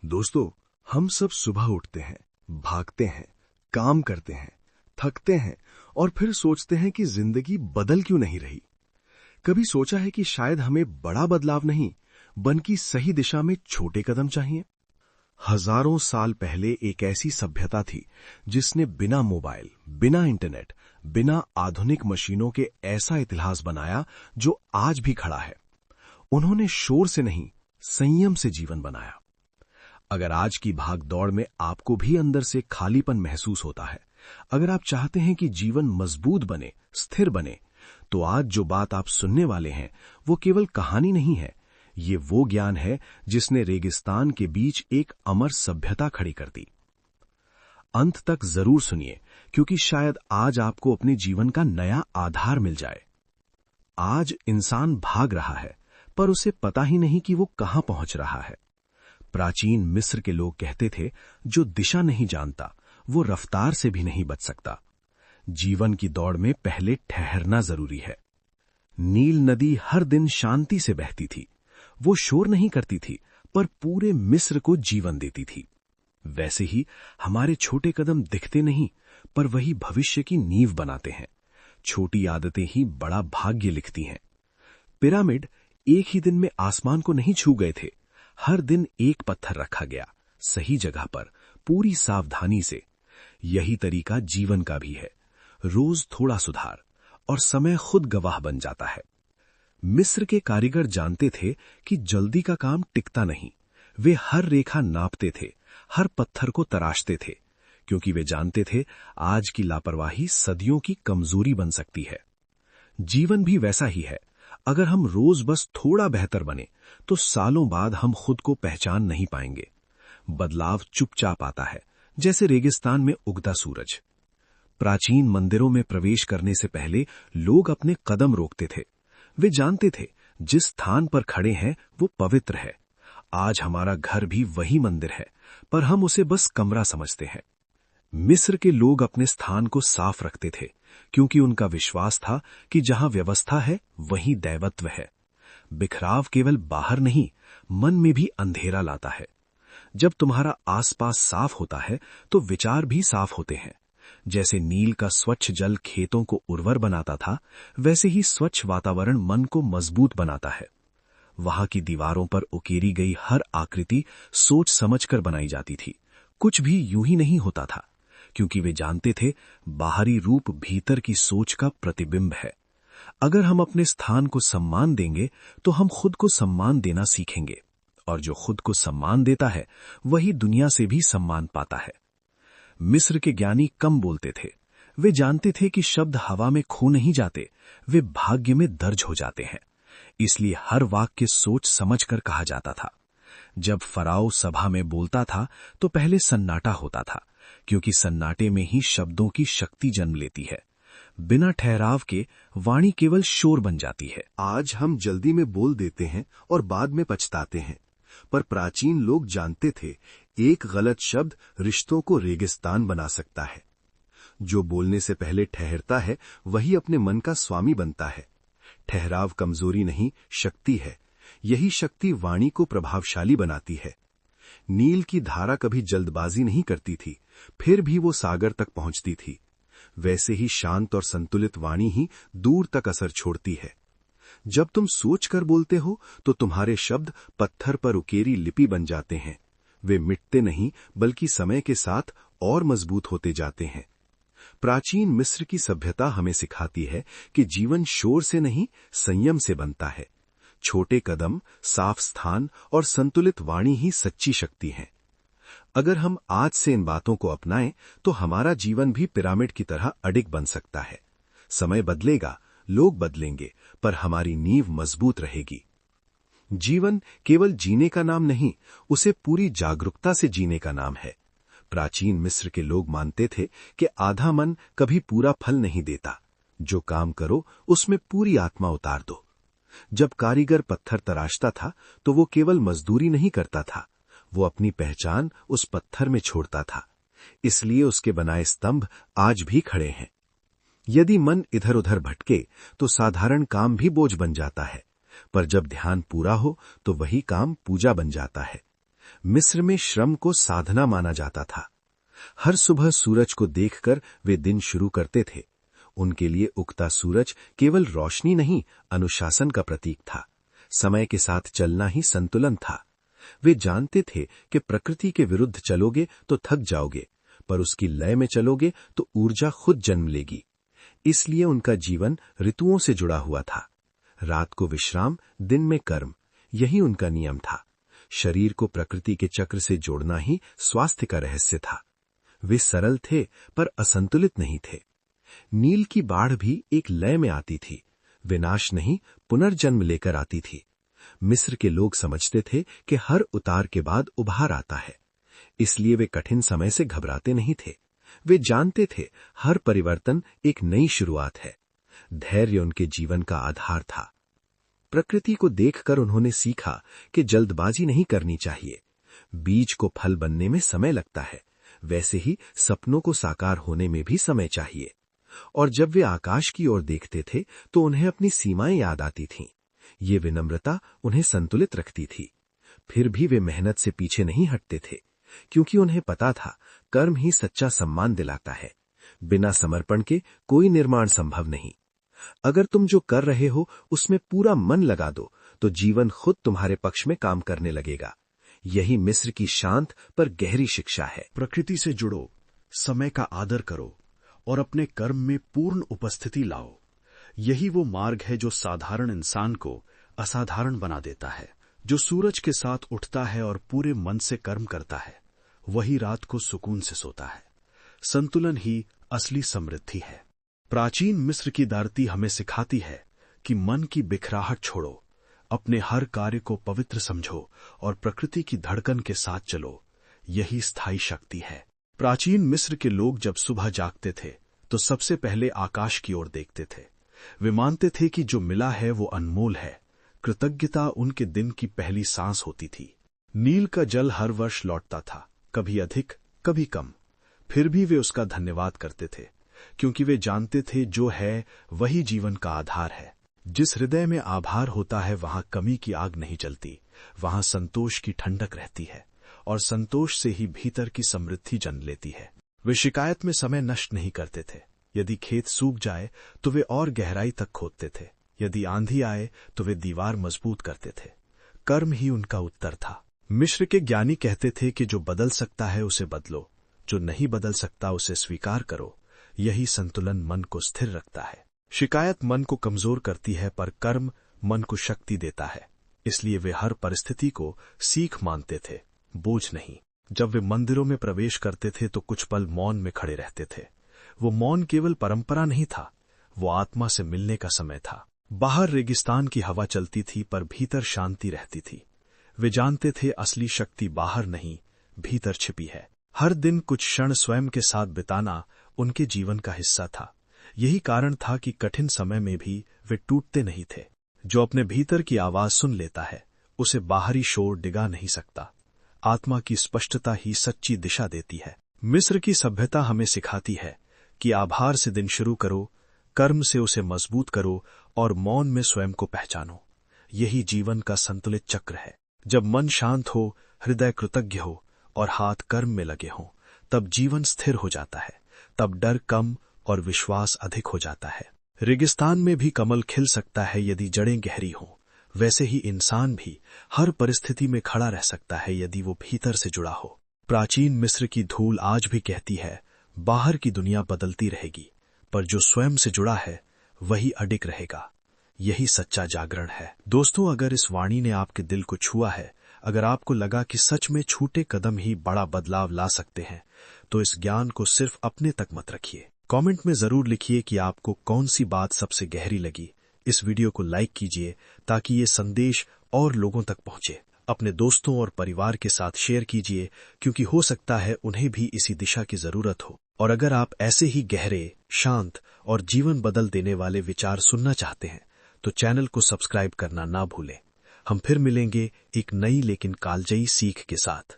दोस्तों, हम सब सुबह उठते हैं, भागते हैं, काम करते हैं, थकते हैं और फिर सोचते हैं कि जिंदगी बदल क्यों नहीं रही। कभी सोचा है कि शायद हमें बड़ा बदलाव नहीं, बल्कि सही दिशा में छोटे कदम चाहिए। हजारों साल पहले एक ऐसी सभ्यता थी जिसने बिना मोबाइल, बिना इंटरनेट, बिना आधुनिक मशीनों के ऐसा इतिहास बनाया जो आज भी खड़ा है। उन्होंने शोर से नहीं, संयम से जीवन बनाया। अगर आज की भाग दौड़ में आपको भी अंदर से खालीपन महसूस होता है, अगर आप चाहते हैं कि जीवन मजबूत बने, स्थिर बने, तो आज जो बात आप सुनने वाले हैं वो केवल कहानी नहीं है। ये वो ज्ञान है जिसने रेगिस्तान के बीच एक अमर सभ्यता खड़ी कर दी। अंत तक जरूर सुनिए, क्योंकि शायद आज आपको अपने जीवन का नया आधार मिल जाए। आज इंसान भाग रहा है, पर उसे पता ही नहीं कि वो कहां पहुंच रहा है। प्राचीन मिस्र के लोग कहते थे, जो दिशा नहीं जानता वो रफ्तार से भी नहीं बच सकता। जीवन की दौड़ में पहले ठहरना जरूरी है। नील नदी हर दिन शांति से बहती थी। वो शोर नहीं करती थी, पर पूरे मिस्र को जीवन देती थी। वैसे ही हमारे छोटे कदम दिखते नहीं, पर वही भविष्य की नींव बनाते हैं। छोटी आदतें ही बड़ा भाग्य लिखती हैं। पिरामिड एक ही दिन में आसमान को नहीं छू गए थे। हर दिन एक पत्थर रखा गया, सही जगह पर, पूरी सावधानी से। यही तरीका जीवन का भी है। रोज थोड़ा सुधार और समय खुद गवाह बन जाता है। मिस्र के कारीगर जानते थे कि जल्दी का काम टिकता नहीं। वे हर रेखा नापते थे, हर पत्थर को तराशते थे, क्योंकि वे जानते थे आज की लापरवाही सदियों की कमजोरी बन सकती है। जीवन भी वैसा ही है। अगर हम रोज बस थोड़ा बेहतर बने, तो सालों बाद हम खुद को पहचान नहीं पाएंगे। बदलाव चुपचाप आता है, जैसे रेगिस्तान में उगता सूरज। प्राचीन मंदिरों में प्रवेश करने से पहले लोग अपने कदम रोकते थे। वे जानते थे जिस स्थान पर खड़े हैं वो पवित्र है। आज हमारा घर भी वही मंदिर है, पर हम उसे बस कमरा समझते हैं। मिस्र के लोग अपने स्थान को साफ रखते थे, क्योंकि उनका विश्वास था कि जहां व्यवस्था है वहीं दैवत्व है। बिखराव केवल बाहर नहीं, मन में भी अंधेरा लाता है। जब तुम्हारा आसपास साफ होता है तो विचार भी साफ होते हैं। जैसे नील का स्वच्छ जल खेतों को उर्वर बनाता था, वैसे ही स्वच्छ वातावरण मन को मजबूत बनाता है। वहां की दीवारों पर उकेरी गई हर आकृति सोच समझकर बनाई जाती थी। कुछ भी यूं ही नहीं होता था, क्योंकि वे जानते थे बाहरी रूप भीतर की सोच का प्रतिबिंब है। अगर हम अपने स्थान को सम्मान देंगे, तो हम खुद को सम्मान देना सीखेंगे, और जो खुद को सम्मान देता है वही दुनिया से भी सम्मान पाता है। मिस्र के ज्ञानी कम बोलते थे। वे जानते थे कि शब्द हवा में खो नहीं जाते, वे भाग्य में दर्ज हो जाते हैं। इसलिए हर वाक्य सोच समझकर कहा जाता था। जब फराओ सभा में बोलता था तो पहले सन्नाटा होता था, क्योंकि सन्नाटे में ही शब्दों की शक्ति जन्म लेती है। बिना ठहराव के वाणी केवल शोर बन जाती है। आज हम जल्दी में बोल देते हैं और बाद में पछताते हैं, पर प्राचीन लोग जानते थे एक गलत शब्द रिश्तों को रेगिस्तान बना सकता है। जो बोलने से पहले ठहरता है वही अपने मन का स्वामी बनता है। ठहराव कमजोरी नहीं, शक्ति है। यही शक्ति वाणी को प्रभावशाली बनाती है। नील की धारा कभी जल्दबाजी नहीं करती थी, फिर भी वो सागर तक पहुंचती थी। वैसे ही शांत और संतुलित वाणी ही दूर तक असर छोड़ती है। जब तुम सोचकर बोलते हो तो तुम्हारे शब्द पत्थर पर उकेरी लिपि बन जाते हैं। वे मिटते नहीं, बल्कि समय के साथ और मजबूत होते जाते हैं। प्राचीन मिस्र की सभ्यता हमें सिखाती है कि जीवन शोर से नहीं, संयम से बनता है। छोटे कदम, साफ स्थान और संतुलित वाणी ही सच्ची शक्ति है। अगर हम आज से इन बातों को अपनाएं, तो हमारा जीवन भी पिरामिड की तरह अडिग बन सकता है। समय बदलेगा, लोग बदलेंगे, पर हमारी नींव मजबूत रहेगी। जीवन केवल जीने का नाम नहीं, उसे पूरी जागरूकता से जीने का नाम है। प्राचीन मिस्र के लोग मानते थे कि आधा मन कभी पूरा फल नहीं देता। जो काम करो उसमें पूरी आत्मा उतार दो। जब कारीगर पत्थर तराशता था तो वो केवल मजदूरी नहीं करता था, वो अपनी पहचान उस पत्थर में छोड़ता था। इसलिए उसके बनाए स्तंभ आज भी खड़े हैं। यदि मन इधर उधर भटके तो साधारण काम भी बोझ बन जाता है, पर जब ध्यान पूरा हो तो वही काम पूजा बन जाता है। मिस्र में श्रम को साधना माना जाता था। हर सुबह सूरज को देखकर वे दिन शुरू करते थे। उनके लिए उगता सूरज केवल रोशनी नहीं, अनुशासन का प्रतीक था। समय के साथ चलना ही संतुलन था। वे जानते थे कि प्रकृति के विरुद्ध चलोगे तो थक जाओगे, पर उसकी लय में चलोगे तो ऊर्जा खुद जन्म लेगी। इसलिए उनका जीवन ऋतुओं से जुड़ा हुआ था। रात को विश्राम, दिन में कर्म, यही उनका नियम था। शरीर को प्रकृति के चक्र से जोड़ना ही स्वास्थ्य का रहस्य था। वे सरल थे पर असंतुलित नहीं थे। नील की बाढ़ भी एक लय में आती थी, विनाश नहीं पुनर्जन्म लेकर आती थी। मिस्र के लोग समझते थे कि हर उतार के बाद उभार आता है, इसलिए वे कठिन समय से घबराते नहीं थे। वे जानते थे हर परिवर्तन एक नई शुरुआत है। धैर्य उनके जीवन का आधार था। प्रकृति को देखकर उन्होंने सीखा कि जल्दबाजी नहीं करनी चाहिए। बीज को फल बनने में समय लगता है, वैसे ही सपनों को साकार होने में भी समय चाहिए। और जब वे आकाश की ओर देखते थे तो उन्हें अपनी सीमाएं याद आती थीं। ये विनम्रता उन्हें संतुलित रखती थी। फिर भी वे मेहनत से पीछे नहीं हटते थे, क्योंकि उन्हें पता था कर्म ही सच्चा सम्मान दिलाता है। बिना समर्पण के कोई निर्माण संभव नहीं। अगर तुम जो कर रहे हो उसमें पूरा मन लगा दो तो जीवन खुद तुम्हारे पक्ष में काम करने लगेगा। यही मिस्र की शांत पर गहरी शिक्षा है। प्रकृति से जुड़ो, समय का आदर करो और अपने कर्म में पूर्ण उपस्थिति लाओ। यही वो मार्ग है जो साधारण इंसान को असाधारण बना देता है। जो सूरज के साथ उठता है और पूरे मन से कर्म करता है, वही रात को सुकून से सोता है। संतुलन ही असली समृद्धि है। प्राचीन मिस्र की धरती हमें सिखाती है कि मन की बिखराहट छोड़ो, अपने हर कार्य को पवित्र समझो और प्रकृति की धड़कन के साथ चलो। यही स्थायी शक्ति है। प्राचीन मिस्र के लोग जब सुबह जागते थे तो सबसे पहले आकाश की ओर देखते थे। वे मानते थे कि जो मिला है वो अनमोल है। कृतज्ञता उनके दिन की पहली सांस होती थी। नील का जल हर वर्ष लौटता था, कभी अधिक कभी कम। फिर भी वे उसका धन्यवाद करते थे, क्योंकि वे जानते थे जो है वही जीवन का आधार है। जिस हृदय में आभार होता है वहां कमी की आग नहीं जलती, वहां संतोष की ठंडक रहती है और संतोष से ही भीतर की समृद्धि जन्म लेती है। वे शिकायत में समय नष्ट नहीं करते थे। यदि खेत सूख जाए तो वे और गहराई तक खोदते थे। यदि आंधी आए तो वे दीवार मजबूत करते थे। कर्म ही उनका उत्तर था। मिस्र के ज्ञानी कहते थे कि जो बदल सकता है उसे बदलो, जो नहीं बदल सकता उसे स्वीकार करो। यही संतुलन मन को स्थिर रखता है। शिकायत मन को कमजोर करती है, पर कर्म मन को शक्ति देता है। इसलिए वे हर परिस्थिति को सीख मानते थे, बोझ नहीं। जब वे मंदिरों में प्रवेश करते थे तो कुछ पल मौन में खड़े रहते थे। वो मौन केवल परंपरा नहीं था, वो आत्मा से मिलने का समय था। बाहर रेगिस्तान की हवा चलती थी, पर भीतर शांति रहती थी। वे जानते थे असली शक्ति बाहर नहीं, भीतर छिपी है। हर दिन कुछ क्षण स्वयं के साथ बिताना उनके जीवन का हिस्सा था। यही कारण था कि कठिन समय में भी वे टूटते नहीं थे। जो अपने भीतर की आवाज सुन लेता है उसे बाहरी शोर डिगा नहीं सकता। आत्मा की स्पष्टता ही सच्ची दिशा देती है। मिस्र की सभ्यता हमें सिखाती है कि आभार से दिन शुरू करो, कर्म से उसे मजबूत करो और मौन में स्वयं को पहचानो। यही जीवन का संतुलित चक्र है। जब मन शांत हो, हृदय कृतज्ञ हो और हाथ कर्म में लगे हों, तब जीवन स्थिर हो जाता है। तब डर कम और विश्वास अधिक हो जाता है। रेगिस्तान में भी कमल खिल सकता है यदि जड़ें गहरी हों। वैसे ही इंसान भी हर परिस्थिति में खड़ा रह सकता है यदि वो भीतर से जुड़ा हो। प्राचीन मिस्र की धूल आज भी कहती है, बाहर की दुनिया बदलती रहेगी, पर जो स्वयं से जुड़ा है वही अडिग रहेगा। यही सच्चा जागरण है। दोस्तों, अगर इस वाणी ने आपके दिल को छुआ है, अगर आपको लगा कि सच में छोटे कदम ही बड़ा बदलाव ला सकते हैं, तो इस ज्ञान को सिर्फ अपने तक मत रखिए। कमेंट में जरूर लिखिए कि आपको कौन सी बात सबसे गहरी लगी। इस वीडियो को लाइक कीजिए ताकि ये संदेश और लोगों तक पहुंचे। अपने दोस्तों और परिवार के साथ शेयर कीजिए, क्योंकि हो सकता है उन्हें भी इसी दिशा की जरूरत हो। और अगर आप ऐसे ही गहरे, शांत और जीवन बदल देने वाले विचार सुनना चाहते हैं तो चैनल को सब्सक्राइब करना ना भूलें। हम फिर मिलेंगे एक नई लेकिन कालजयी सीख के साथ।